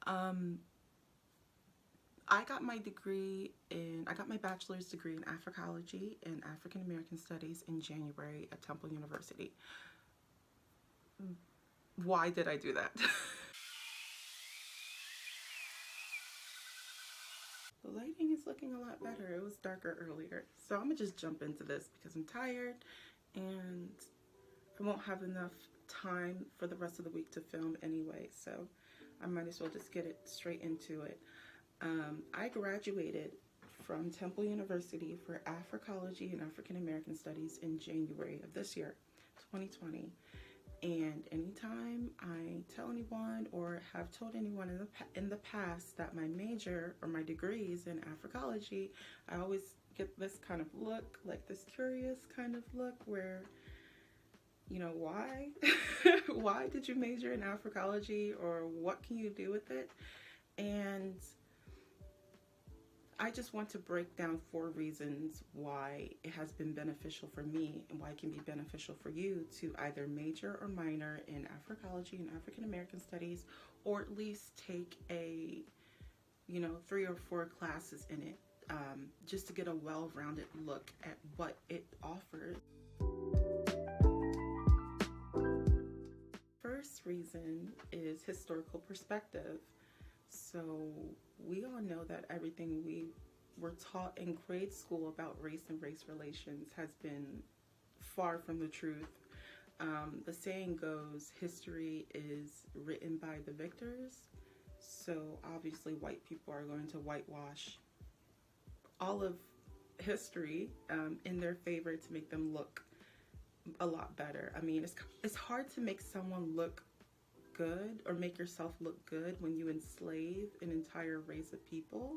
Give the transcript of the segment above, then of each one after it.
Um, I got my bachelor's degree in africology and African American studies in January at Temple University. Why did I do that? The lighting is looking a lot better. It was darker earlier. So I'm gonna just jump into this because I'm tired and I won't have enough time for the rest of the week to film anyway. So I might as well just get it straight into it. I graduated from Temple University for Africology and African American Studies in January of this year, 2020. And anytime I tell anyone or have told anyone in the past that my major or my degree is in Africology, I always get this kind of look, like this curious kind of look where, you know, why? Why did you major in Africology, or what can you do with it? And I just want to break down 4 reasons why it has been beneficial for me and why it can be beneficial for you to either major or minor in Africology and African American Studies, or at least take a, 3 or 4 classes in it, just to get a well-rounded look at what it offers. First reason is historical perspective. So we all know that everything we were taught in grade school about race and race relations has been far from the truth. The saying goes, history is written by the victors. So obviously white people are going to whitewash all of history in their favor to make them look a lot better. I mean, it's hard to make someone look good or make yourself look good when you enslave an entire race of people,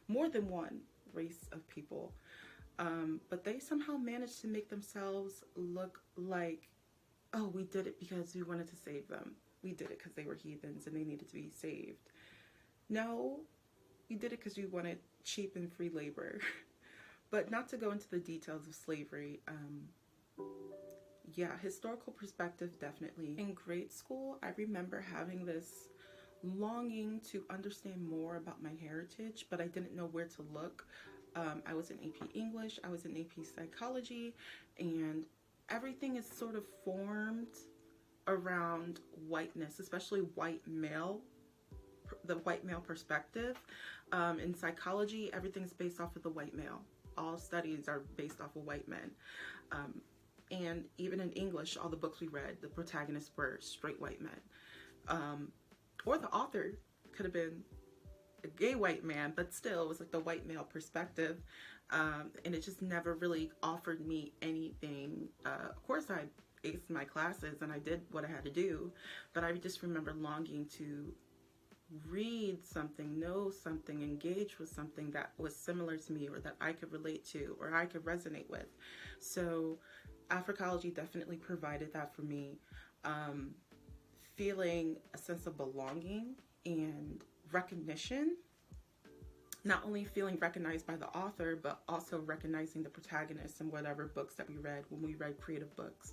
more than one race of people, but they somehow managed to make themselves look like, oh, we did it because we wanted to save them. We did it because they were heathens and they needed to be saved. No, we did it because we wanted cheap and free labor. But not to go into the details of slavery, yeah, historical perspective, definitely. In grade school, I remember having this longing to understand more about my heritage, but I didn't know where to look. I was in AP English, I was in AP Psychology, and everything is sort of formed around whiteness, especially white male, the white male perspective. In psychology, everything's based off of the white male. All studies are based off of white men. And even in English, all the books we read, the protagonists were straight white men. Or the author could have been a gay white man, but still it was like the white male perspective. And it just never really offered me anything. Of course, I aced my classes and I did what I had to do, but I just remember longing to read something, know something, engage with something that was similar to me or that I could relate to or I could resonate with. So Africology definitely provided that for me. Feeling a sense of belonging and recognition, not only feeling recognized by the author, but also recognizing the protagonists in whatever books that we read, when we read creative books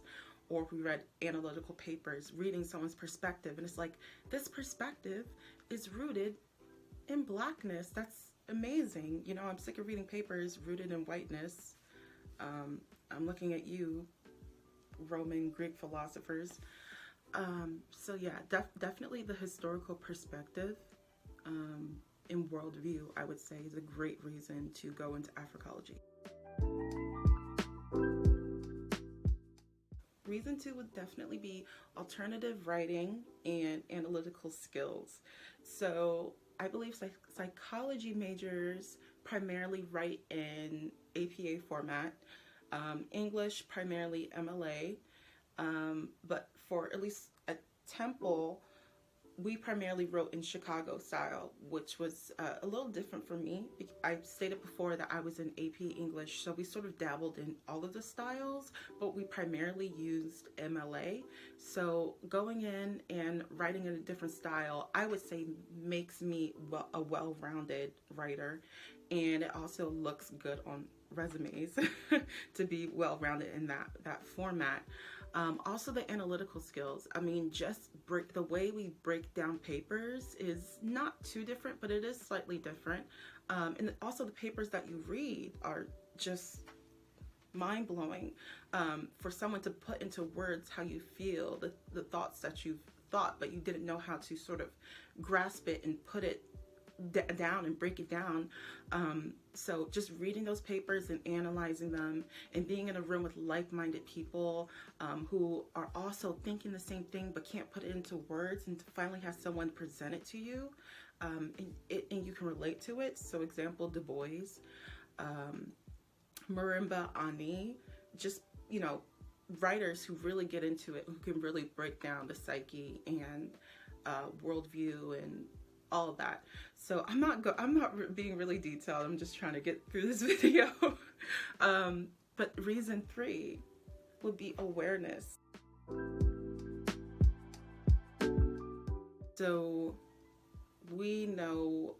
or if we read analytical papers, reading someone's perspective. And it's like, this perspective is rooted in Blackness. That's amazing. You know, I'm sick of reading papers rooted in whiteness. I'm looking at you, Roman Greek philosophers. So yeah, definitely the historical perspective in worldview, I would say, is a great reason to go into Africology. Reason 2 would definitely be alternative writing and analytical skills. So I believe psychology majors primarily write in APA format, English primarily MLA, but for at least at Temple, we primarily wrote in Chicago style, which was a little different for me. I stated before that I was in AP English, so we sort of dabbled in all of the styles, but we primarily used MLA. So going in and writing in a different style, I would say makes me a well-rounded writer, and it also looks good on resumes to be well-rounded in that format. Also the analytical skills. I mean, just the way we break down papers is not too different, but it is slightly different. And also the papers that you read are just mind-blowing, for someone to put into words how you feel, the thoughts that you've thought, but you didn't know how to sort of grasp it and put it down and break it down. So just reading those papers and analyzing them and being in a room with like-minded people who are also thinking the same thing but can't put it into words, and to finally have someone present it to you, and you can relate to it. So example, Du Bois, Marimba Ani, just, you know, writers who really get into it, who can really break down the psyche and worldview and all of that. So I'm not being really detailed. I'm just trying to get through this video. But reason 3 would be awareness. So we know,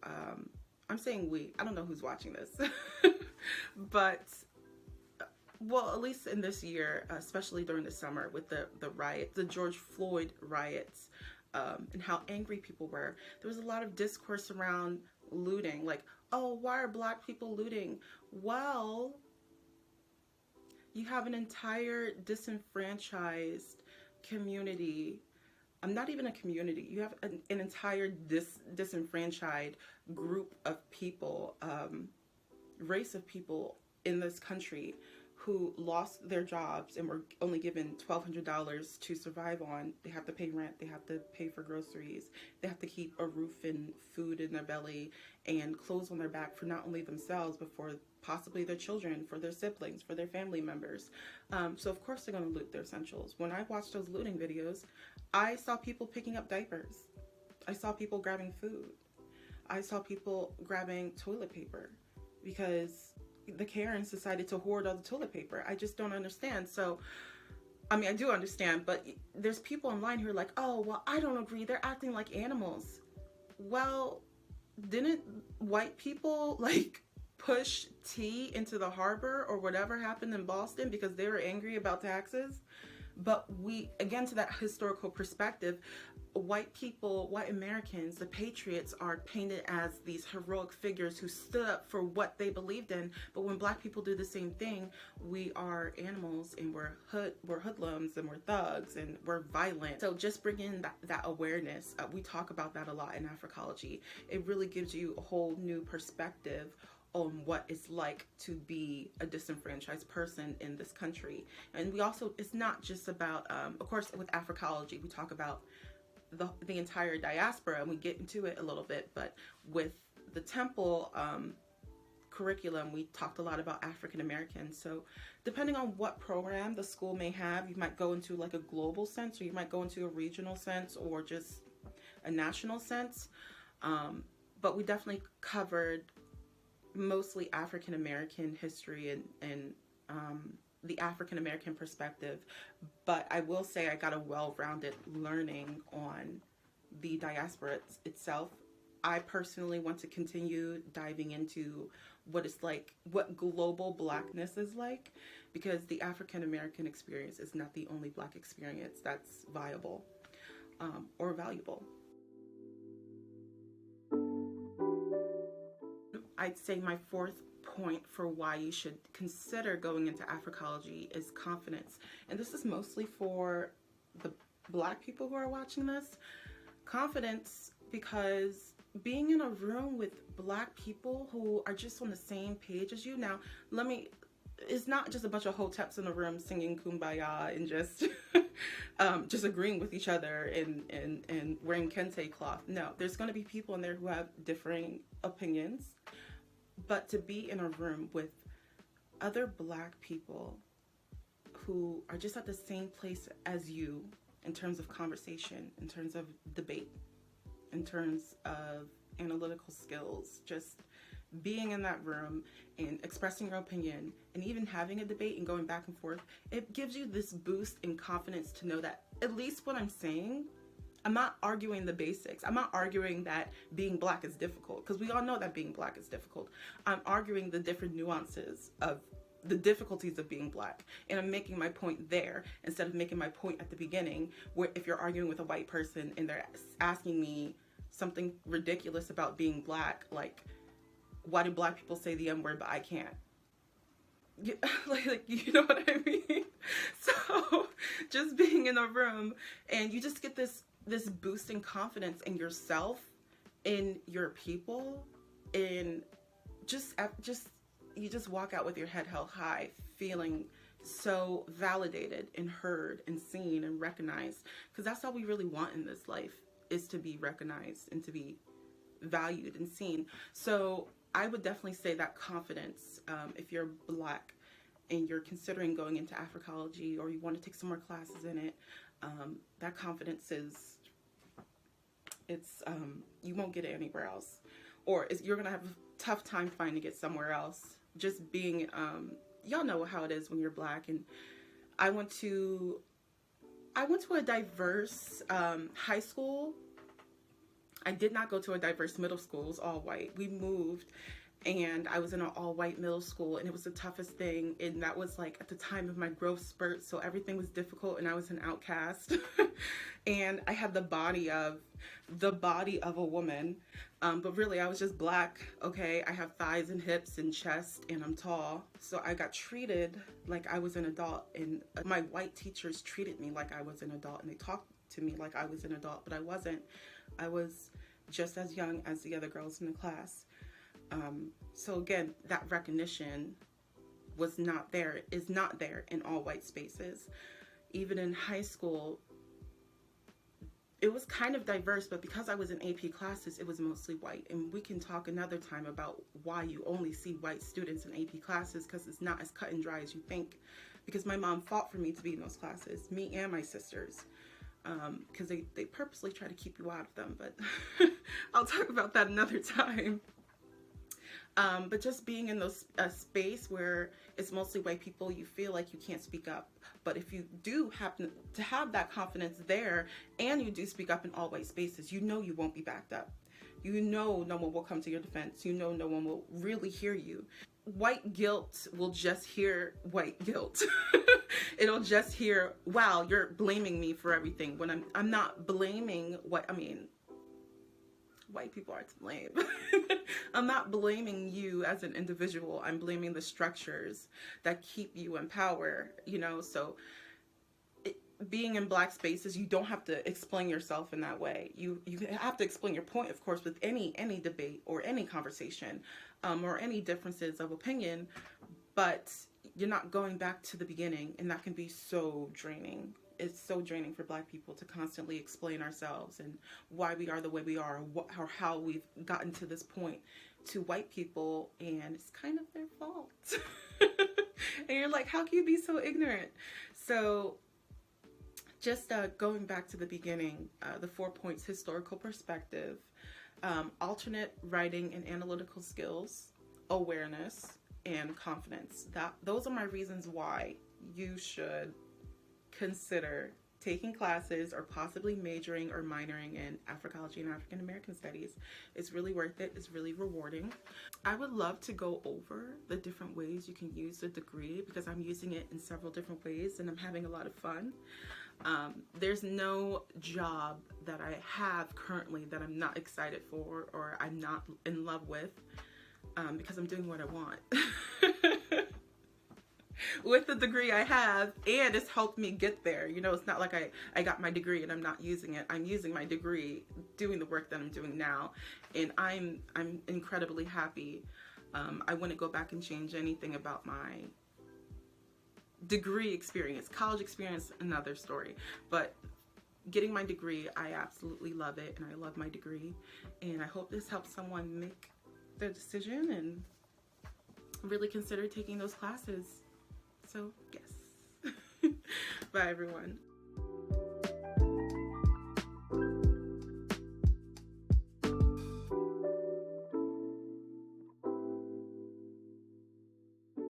I'm saying we, I don't know who's watching this, but well, at least in this year, especially during the summer with the riots, the George Floyd riots, and how angry people were. There was a lot of discourse around looting, like, oh, why are Black people looting? Well, you have an entire disenfranchised community. Not even a community. You have an entire disenfranchised group of people, race of people in this country who lost their jobs and were only given $1,200 to survive on. They have to pay rent, they have to pay for groceries, they have to keep a roof and food in their belly and clothes on their back for not only themselves, but for possibly their children, for their siblings, for their family members. So of course they're gonna loot their essentials. When I watched those looting videos, I saw people picking up diapers. I saw people grabbing food. I saw people grabbing toilet paper because the Karens decided to hoard all the toilet paper. I just don't understand. So, I mean, I do understand, but there's people online who are like, oh, well, I don't agree. They're acting like animals. Well, didn't white people like push tea into the harbor or whatever happened in Boston because they were angry about taxes? But we, again, to that historical perspective, white people, white Americans, the patriots are painted as these heroic figures who stood up for what they believed in. But when Black people do the same thing, we are animals and we're hoodlums and we're thugs and we're violent. So just bringing that awareness, we talk about that a lot in africology. It really gives you a whole new perspective on what it's like to be a disenfranchised person in this country. And we also, it's not just about, of course, with africology, we talk about the entire diaspora, and we get into it a little bit, but with the temple curriculum, we talked a lot about African Americans. So depending on what program the school may have, you might go into like a global sense, or you might go into a regional sense, or just a national sense. But we definitely covered mostly African American history and the African American perspective. But I will say I got a well-rounded learning on the diaspora itself. I personally want to continue diving into what it's like, what global Blackness is like, because the African American experience is not the only Black experience that's viable or valuable. I'd say my 4th point for why you should consider going into africology is confidence. And this is mostly for the Black people who are watching this. Confidence, because being in a room with Black people who are just on the same page as you. Now, it's not just a bunch of hoteps in a room singing Kumbaya and just agreeing with each other and wearing kente cloth. No, there's going to be people in there who have differing opinions. But to be in a room with other Black people who are just at the same place as you in terms of conversation, in terms of debate, in terms of analytical skills, just being in that room and expressing your opinion and even having a debate and going back and forth, it gives you this boost in confidence to know that at least what I'm saying, I'm not arguing the basics. I'm not arguing that being Black is difficult, because we all know that being Black is difficult. I'm arguing the different nuances of the difficulties of being Black, and I'm making my point there instead of making my point at the beginning, where if you're arguing with a white person and they're asking me something ridiculous about being Black, like, why do Black people say the N-word but I can't? Like, you know what I mean? So just being in a room, and you just get this boost in confidence in yourself, in your people, and you just walk out with your head held high, feeling so validated and heard and seen and recognized, because that's all we really want in this life, is to be recognized and to be valued and seen. So I would definitely say that confidence, if you're Black and you're considering going into africology, or you want to take some more classes in it, that confidence you won't get it anywhere else, or you're gonna have a tough time finding it somewhere else. Just being, y'all know how it is when you're Black, and I went to a diverse high school. I did not go to a diverse middle school. It was all white. We moved, and I was in an all-white middle school, and it was the toughest thing, and that was like at the time of my growth spurt, so everything was difficult, and I was an outcast. And I had the body of a woman, but really I was just Black. Okay, I have thighs and hips and chest, and I'm tall, so I got treated like I was an adult, and my white teachers treated me like I was an adult, and they talked to me like I was an adult, but I wasn't. I was just as young as the other girls in the class. So again, that recognition is not there in all white spaces. Even in high school, it was kind of diverse, but because I was in AP classes, it was mostly white. And we can talk another time about why you only see white students in AP classes, because it's not as cut and dry as you think. Because my mom fought for me to be in those classes, me and my sisters. Because they purposely try to keep you out of them, but I'll talk about that another time. But just being in those space where it's mostly white people, you feel like you can't speak up. But if you do happen to have that confidence there, and you do speak up in all white spaces, you know you won't be backed up. You know no one will come to your defense. You know no one will really hear you. White guilt will just hear white guilt. It'll just hear, wow, you're blaming me for everything, when I'm not blaming white people are to blame. I'm not blaming you as an individual. I'm blaming the structures that keep you in power, you know. So being in Black spaces, you don't have to explain yourself in that way. You have to explain your point, of course, with any debate or any conversation, or any differences of opinion, but you're not going back to the beginning, and that can be so draining. It's so draining for Black people to constantly explain ourselves and why we are the way we are, or how we've gotten to this point, to white people, and it's kind of their fault. And you're like, how can you be so ignorant? So just going back to the beginning, the 4 points: historical perspective, alternate writing and analytical skills, awareness, and confidence. Those are my reasons why you should consider taking classes or possibly majoring or minoring in Africology and African American Studies. It's really worth it. It's really rewarding. I would love to go over the different ways you can use the degree, because I'm using it in several different ways and I'm having a lot of fun. There's no job that I have currently that I'm not excited for or I'm not in love with, because I'm doing what I want. With the degree I have, and it's helped me get there. You know, it's not like I got my degree and I'm not using it. I'm using my degree, doing the work that I'm doing now, and I'm incredibly happy. I wouldn't go back and change anything about my degree experience. College experience, another story, but getting my degree, I absolutely love it, and I love my degree, and I hope this helps someone make their decision and really consider taking those classes. So yes. Bye everyone.